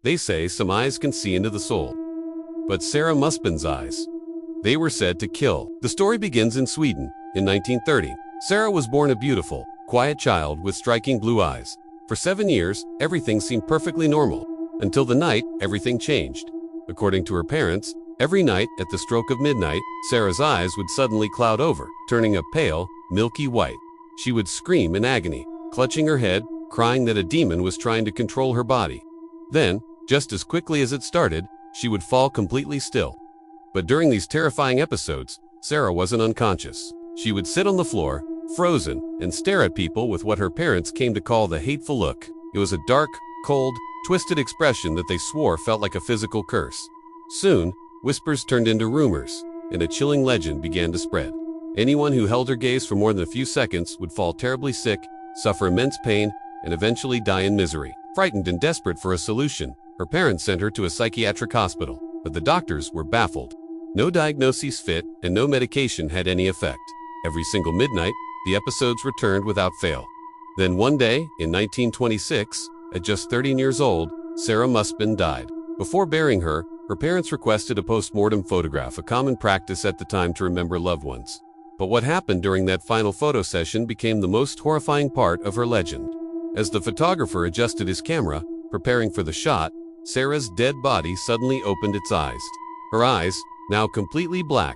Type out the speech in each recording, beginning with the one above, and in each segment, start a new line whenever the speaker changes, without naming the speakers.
They say some eyes can see into the soul. But Sarah Musben's eyes, they were said to kill. The story begins in Sweden in 1930. Sarah was born a beautiful, quiet child with striking blue eyes. For 7 years, everything seemed perfectly normal, until the night everything changed. According to her parents, every night at the stroke of midnight, Sarah's eyes would suddenly cloud over, turning a pale, milky white. She would scream in agony, clutching her head, crying that a demon was trying to control her body. Then, just as quickly as it started, she would fall completely still. But during these terrifying episodes, Sarah wasn't unconscious. She would sit on the floor, frozen, and stare at people with what her parents came to call the hateful look. It was a dark, cold, twisted expression that they swore felt like a physical curse. Soon, whispers turned into rumors, and a chilling legend began to spread. Anyone who held her gaze for more than a few seconds would fall terribly sick, suffer immense pain, and eventually die in misery. Frightened and desperate for a solution, her parents sent her to a psychiatric hospital, but the doctors were baffled. No diagnoses fit, and no medication had any effect. Every single midnight, the episodes returned without fail. Then one day, in 1926, at just 13 years old, Sarah Musben died. Before burying her, her parents requested a post-mortem photograph, a common practice at the time to remember loved ones. But what happened during that final photo session became the most horrifying part of her legend. As the photographer adjusted his camera, preparing for the shot, Sarah's dead body suddenly opened its eyes. Her eyes, now completely black,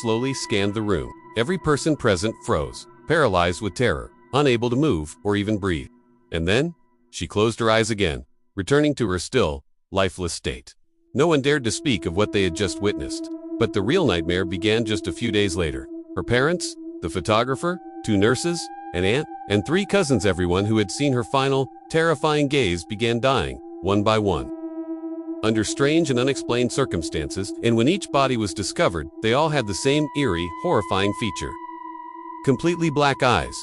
slowly scanned the room. Every person present froze, paralyzed with terror, unable to move or even breathe. And then, she closed her eyes again, returning to her still, lifeless state. No one dared to speak of what they had just witnessed. But the real nightmare began just a few days later. Her parents, the photographer, 2 nurses, an aunt, and 3 cousins, everyone who had seen her final, terrifying gaze began dying, one by one. Under strange and unexplained circumstances, and when each body was discovered, they all had the same eerie, horrifying feature. Completely black eyes,